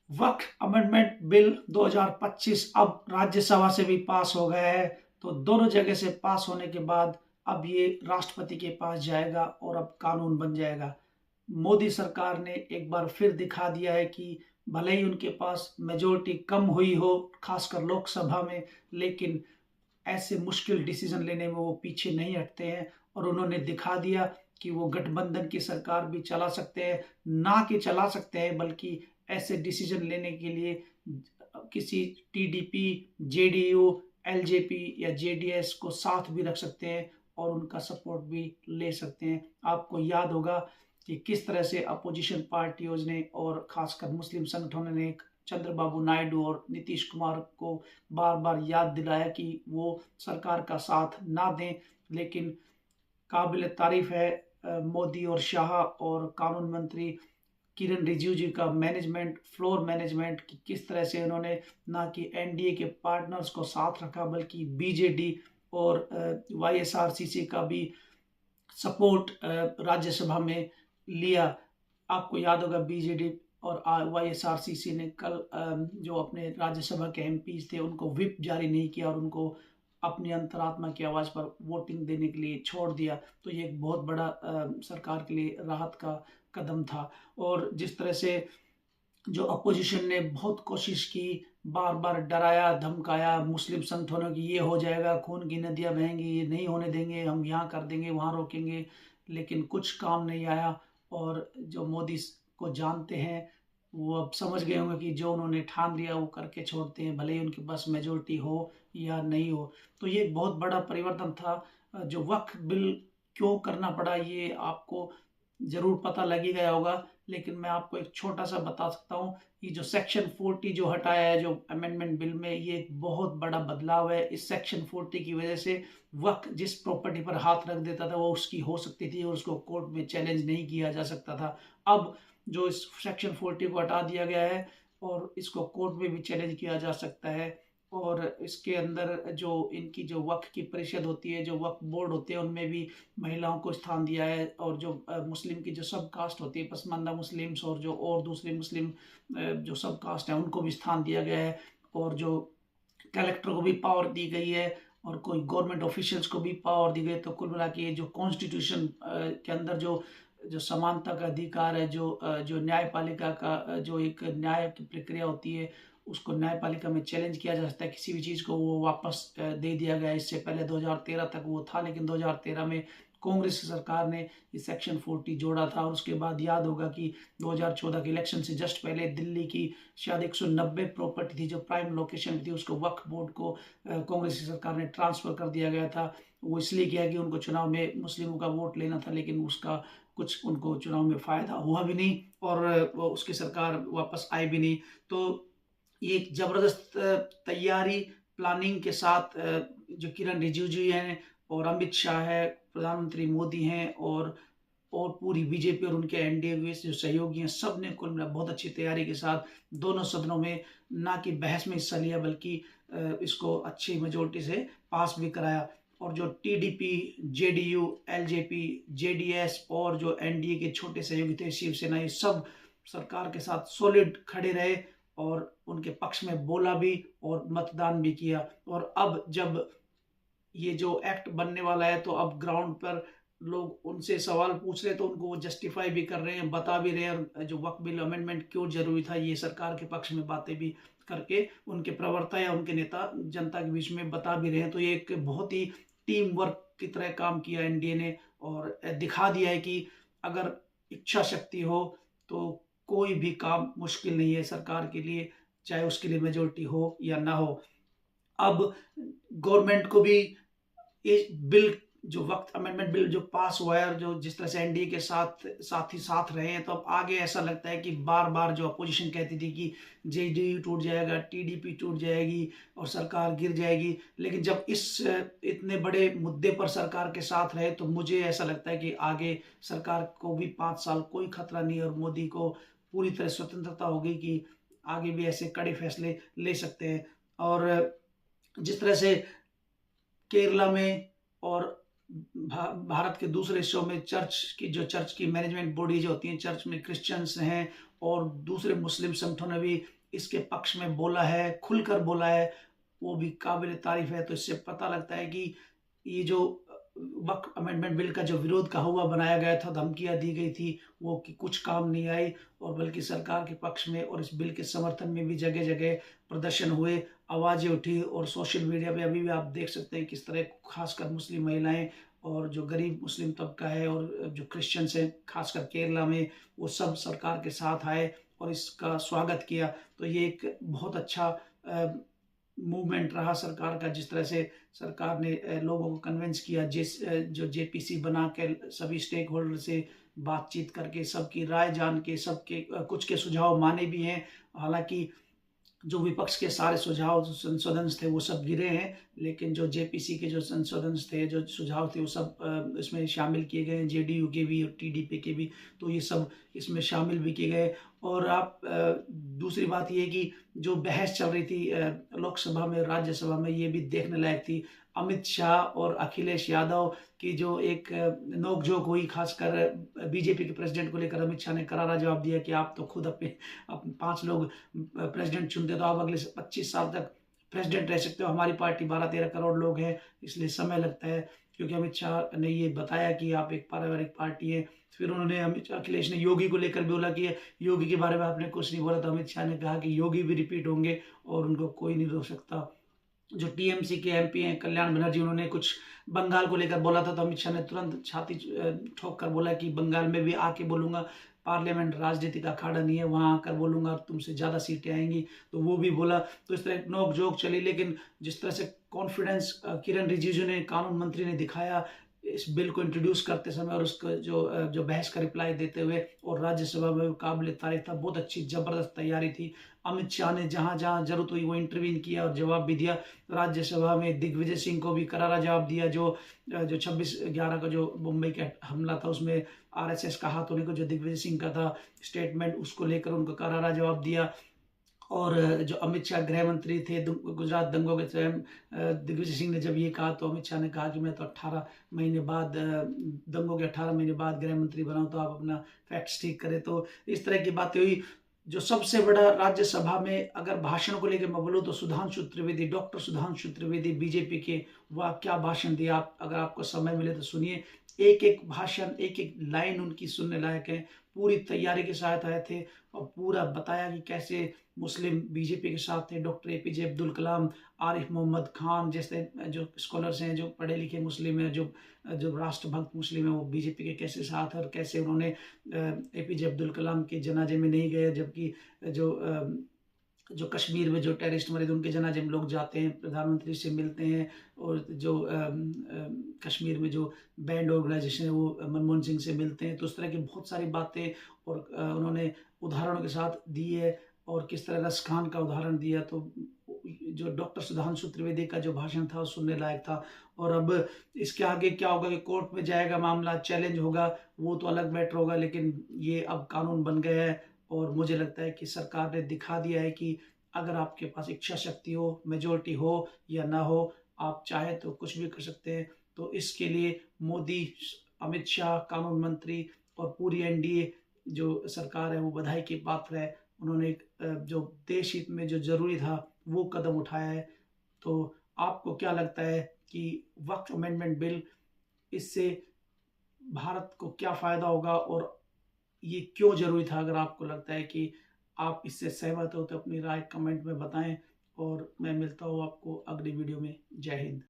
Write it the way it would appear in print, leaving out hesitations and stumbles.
वक्फ amendment bill 2025 अब राज्यसभा से भी पास हो गया है। तो दोनों जगह से पास होने के बाद अब ये राष्ट्रपति के पास जाएगा और अब कानून बन जाएगा। मोदी सरकार ने एक बार फिर दिखा दिया है कि भले ही उनके पास मेजोरिटी कम हुई हो, खासकर लोकसभा में, लेकिन ऐसे मुश्किल डिसीजन लेने में वो पीछे नहीं हटते हैं। और उन्होंने दिखा दिया कि वो गठबंधन की सरकार भी चला सकते हैं, ना कि चला सकते हैं बल्कि ऐसे डिसीजन लेने के लिए किसी टीडीपी, जेडीयू, एलजेपी या जेडीएस को साथ भी रख सकते हैं और उनका सपोर्ट भी ले सकते हैं। आपको याद होगा कि किस तरह से अपोजिशन पार्टियों ने और खासकर मुस्लिम संगठनों ने चंद्रबाबू नायडू और नीतीश कुमार को बार बार याद दिलाया कि वो सरकार का साथ ना दें। लेकिन काबिल तारीफ है मोदी और शाह और कानून मंत्री किरण रिजिजू जी का मैनेजमेंट, फ्लोर मैनेजमेंट, कि किस तरह से उन्होंने ना कि एनडीए के पार्टनर्स को साथ रखा बल्कि बीजेडी और वाईएसआरसीसी का भी सपोर्ट राज्यसभा में लिया। आपको याद होगा बीजेडी और वाईएसआरसीसी ने कल जो अपने राज्यसभा के एमपीज थे उनको व्हिप जारी नहीं किया और उनको अपनी अंतरात्मा की आवाज़ पर वोटिंग देने के लिए छोड़ दिया। तो ये एक बहुत बड़ा सरकार के लिए राहत का कदम था। और जिस तरह से जो अपोजिशन ने बहुत कोशिश की, बार बार डराया धमकाया मुस्लिम संगठनों की, ये हो जाएगा, खून की नदियां बहेंगी, ये नहीं होने देंगे, हम यहाँ कर देंगे, वहाँ रोकेंगे, लेकिन कुछ काम नहीं आया। और जो मोदी को जानते हैं वो अब समझ गए होंगे कि जो उन्होंने ठान लिया वो करके छोड़ते हैं, भले ही उनके पास मेजोरिटी हो या नहीं हो। तो ये एक बहुत बड़ा परिवर्तन था। जो वक्फ बिल क्यों करना पड़ा ये आपको जरूर पता लग ही गया होगा, लेकिन मैं आपको एक छोटा सा बता सकता हूँ। ये जो सेक्शन 40 जो हटाया है जो अमेंडमेंट बिल में, ये एक बहुत बड़ा बदलाव है। इस सेक्शन 40 की वजह से वक्त जिस प्रॉपर्टी पर हाथ रख देता था वो उसकी हो सकती थी और उसको कोर्ट में चैलेंज नहीं किया जा सकता था। अब जो इस सेक्शन 40 को हटा दिया गया है और इसको कोर्ट में भी चैलेंज किया जा सकता है। और इसके अंदर जो इनकी जो वक्फ की परिषद होती है, जो वक्फ बोर्ड होते हैं, उनमें भी महिलाओं को स्थान दिया है। और जो मुस्लिम की जो सब कास्ट होती है, पसमानदा मुस्लिम्स और जो और दूसरे मुस्लिम जो सब कास्ट हैं उनको भी स्थान दिया गया है। और जो कलेक्टर को भी पावर दी गई है और कोई गवर्नमेंट ऑफिशियल्स को भी पावर दी गई है। तो कुल मिला के जो कॉन्स्टिट्यूशन के अंदर जो जो समानता का अधिकार है, जो न्यायपालिका का जो एक न्याय की प्रक्रिया होती है उसको न्यायपालिका में चैलेंज किया जा सकता है। किसी भी चीज़ को वो वापस दे दिया गया। इससे पहले 2013 तक वो था, लेकिन 2013 में कांग्रेस सरकार ने इस सेक्शन 40 जोड़ा था। और उसके बाद याद होगा कि 2014 के इलेक्शन से जस्ट पहले दिल्ली की शायद 190 प्रॉपर्टी थी जो प्राइम लोकेशन थी, उसको वक्फ बोर्ड को कांग्रेस की सरकार ने ट्रांसफर कर दिया गया था। वो इसलिए किया कि उनको चुनाव में मुस्लिमों का वोट लेना था, लेकिन उसका कुछ उनको चुनाव में फायदा हुआ भी नहीं और उसकी सरकार वापस आई भी नहीं। तो ये एक जबरदस्त तैयारी, प्लानिंग के साथ जो किरण रिजिजू जी हैं और अमित शाह है, प्रधानमंत्री मोदी हैं और पूरी बीजेपी और उनके एनडीए के जो सहयोगी हैं, सब ने कुल मिला बहुत अच्छी तैयारी के साथ दोनों सदनों में ना कि बहस में हिस्सा लिया बल्कि इसको अच्छी मेजोरिटी से पास भी कराया। और जो टीडीपी, जेडीयू, एलजेपी, जेडीएस और जो एनडीए के छोटे सहयोगी थे शिवसेना, ये सब सरकार के साथ सॉलिड खड़े रहे और उनके पक्ष में बोला भी और मतदान भी किया। और अब जब ये जो एक्ट बनने वाला है तो अब ग्राउंड पर लोग उनसे सवाल पूछ रहे हैं तो उनको वो जस्टिफाई भी कर रहे हैं, बता भी रहे हैं। और जो वक्फ बिल अमेंडमेंट क्यों जरूरी था ये सरकार के पक्ष में बातें भी करके उनके प्रवक्ता या उनके नेता जनता के बीच में बता भी रहे हैं। तो ये एक बहुत ही टीम वर्क की तरह काम किया एनडीए ने और दिखा दिया है कि अगर इच्छा शक्ति हो तो कोई भी काम मुश्किल नहीं है सरकार के लिए, चाहे उसके लिए मेजोरिटी हो या ना हो। अब गवर्नमेंट को भी ये बिल जो वक्त अमेंडमेंट बिल जो पास हुआ है और जो जिस तरह से एनडीए के साथ रहे हैं, तो अब आगे ऐसा लगता है कि बार बार जो अपोजिशन कहती थी कि जेडीयू टूट जाएगा, टीडीपी टूट जाएगी और सरकार गिर जाएगी, लेकिन जब इस इतने बड़े मुद्दे पर सरकार के साथ रहे तो मुझे ऐसा लगता है कि आगे सरकार को भी 5 साल कोई खतरा नहीं और मोदी को पूरी तरह स्वतंत्रता होगी कि आगे भी ऐसे कड़े फैसले ले सकते हैं। और जिस तरह से केरला में और भारत के दूसरे हिस्सों में चर्च की मैनेजमेंट बॉडी जो होती है, चर्च में क्रिश्चियंस हैं और दूसरे मुस्लिम संगठनों ने भी इसके पक्ष में बोला है, खुलकर बोला है, वो भी काबिल तारीफ है। तो इससे पता लगता है कि ये जो वक्फ अमेंडमेंट बिल का जो विरोध का हुआ बनाया गया था, धमकियां दी गई थी, वो कि कुछ काम नहीं आई, और बल्कि सरकार के पक्ष में और इस बिल के समर्थन में भी जगह जगह प्रदर्शन हुए, आवाजें उठी। और सोशल मीडिया पे अभी भी आप देख सकते हैं किस तरह खासकर मुस्लिम महिलाएं और जो गरीब मुस्लिम तबका है और जो क्रिश्चियंस हैं खासकर केरला में, वो सब सरकार के साथ आए और इसका स्वागत किया। तो ये एक बहुत अच्छा मूवमेंट रहा सरकार का, जिस तरह से सरकार ने लोगों को कन्विंस किया, जो जेपीसी बना के सभी स्टेक होल्डर से बातचीत करके सबकी राय जान के सबके कुछ के सुझाव माने भी हैं। हालांकि जो विपक्ष के सारे सुझाव संशोधन थे वो सब गिरे हैं, लेकिन जो जेपीसी के जो संशोधन थे, जो सुझाव थे, वो सब इसमें शामिल किए गए हैं, जेडीयू के भी और टीडीपी के भी। तो ये सब इसमें शामिल भी किए गए। और आप दूसरी बात ये कि जो बहस चल रही थी लोकसभा में, राज्यसभा में, ये भी देखने लायक थी। अमित शाह और अखिलेश यादव की जो एक नोकझोंक हुई, खासकर बीजेपी के प्रेसिडेंट को लेकर अमित शाह ने करारा जवाब दिया कि आप तो खुद अपने 5 लोग प्रेसिडेंट चुनते, तो आप अगले 25 साल तक प्रेसिडेंट रह सकते हो, हमारी पार्टी 12-13 करोड़ लोग हैं, इसलिए समय लगता है। क्योंकि अमित शाह ने ये बताया कि आप एक पारिवारिक पार्टी है। फिर उन्होंने अखिलेश ने योगी को लेकर बोला कि योगी के बारे में आपने कुछ नहीं बोला, तो अमित शाह ने कहा कि योगी भी रिपीट होंगे और उनको कोई नहीं रोक सकता। जो टीएमसी के एमपी हैं कल्याण बनर्जी, उन्होंने कुछ बंगाल को लेकर बोला था, तो अमित शाह ने तुरंत छाती ठोक कर बोला कि बंगाल में भी आके बोलूंगा, पार्लियामेंट राजनीति का अखाड़ा नहीं है, वहां आकर बोलूंगा और तुमसे ज्यादा सीटें आएंगी, तो वो भी बोला। तो इस तरह नोक जोक चली, लेकिन जिस तरह से कॉन्फिडेंस किरण रिजिजू ने, कानून मंत्री ने दिखाया इस बिल को इंट्रोड्यूस करते समय, और उसको जो बहस का रिप्लाई देते हुए, और राज्यसभा में काबिल तारीफ था, बहुत अच्छी जबरदस्त तैयारी थी। अमित शाह ने जहां जहां जरूरत हुई वो इंटरवीन किया और जवाब भी दिया। राज्यसभा में दिग्विजय सिंह को भी करारा जवाब दिया, जो 26/11 का जो मुंबई का हमला था, उसमें आरएसएस का हाथ होने को जो दिग्विजय सिंह का था स्टेटमेंट, उसको लेकर उनको करारा जवाब दिया। और जो अमित शाह गृह मंत्री थे गुजरात दंगों के टाइम, दिग्विजय सिंह ने जब ये कहा, तो अमित शाह ने कहा कि मैं तो 18 महीने बाद, दंगों के 18 महीने बाद गृह मंत्री बना हूं, तो आप अपना फैक्ट्स ठीक करें। तो इस तरह की बातें हुई। जो सबसे बड़ा राज्यसभा में अगर भाषण को लेकर मैं बोलूँ, तो सुधांशु त्रिवेदी, डॉक्टर सुधांशु त्रिवेदी बीजेपी के, वह क्या भाषण दिया, आप अगर आपको समय मिले तो सुनिए। एक एक भाषण, एक एक लाइन उनकी सुनने लायक है। पूरी तैयारी के साथ आए थे और पूरा बताया कि कैसे मुस्लिम बीजेपी के साथ थे। डॉक्टर एपीजे अब्दुल कलाम, आरिफ मोहम्मद खान जैसे जो स्कॉलर्स हैं, जो पढ़े लिखे मुस्लिम हैं, जो जो राष्ट्रभक्त मुस्लिम है, वो बीजेपी के कैसे साथ, और कैसे उन्होंने एपीजे अब्दुल कलाम के जनाजे में नहीं गए, जबकि जो कश्मीर में जो टेररिस्ट मरे थे उनके जनाजे में लोग जाते हैं, प्रधानमंत्री से मिलते हैं। और जो कश्मीर में जो बैंड ऑर्गेनाइजेशन है वो मनमोहन सिंह से मिलते हैं। तो उस तरह की बहुत सारी बातें और उन्होंने उदाहरणों के साथ दी है, और किस तरह रस खान का उदाहरण दिया। तो जो डॉक्टर सुधांशु त्रिवेदी का जो भाषण था वो सुनने लायक था। और अब इसके आगे क्या होगा, कि कोर्ट में जाएगा मामला, चैलेंज होगा, वो तो अलग मैटर होगा, लेकिन ये अब कानून बन गया है। और मुझे लगता है कि सरकार ने दिखा दिया है कि अगर आपके पास इच्छा शक्ति हो, मेजोरिटी हो या ना हो, आप चाहे तो कुछ भी कर सकते हैं। तो इसके लिए मोदी, अमित शाह, कानून मंत्री और पूरी एनडीए जो सरकार है वो बधाई की पात्र है। उन्होंने जो देश हित में जो जरूरी था वो कदम उठाया है। तो आपको क्या लगता है कि वक्फ अमेंडमेंट बिल, इससे भारत को क्या फायदा होगा, और ये क्यों जरूरी था? अगर आपको लगता है कि आप इससे सहमत हो तो अपनी राय कमेंट में बताएं, और मैं मिलता हूँ आपको अगली वीडियो में। जय हिंद।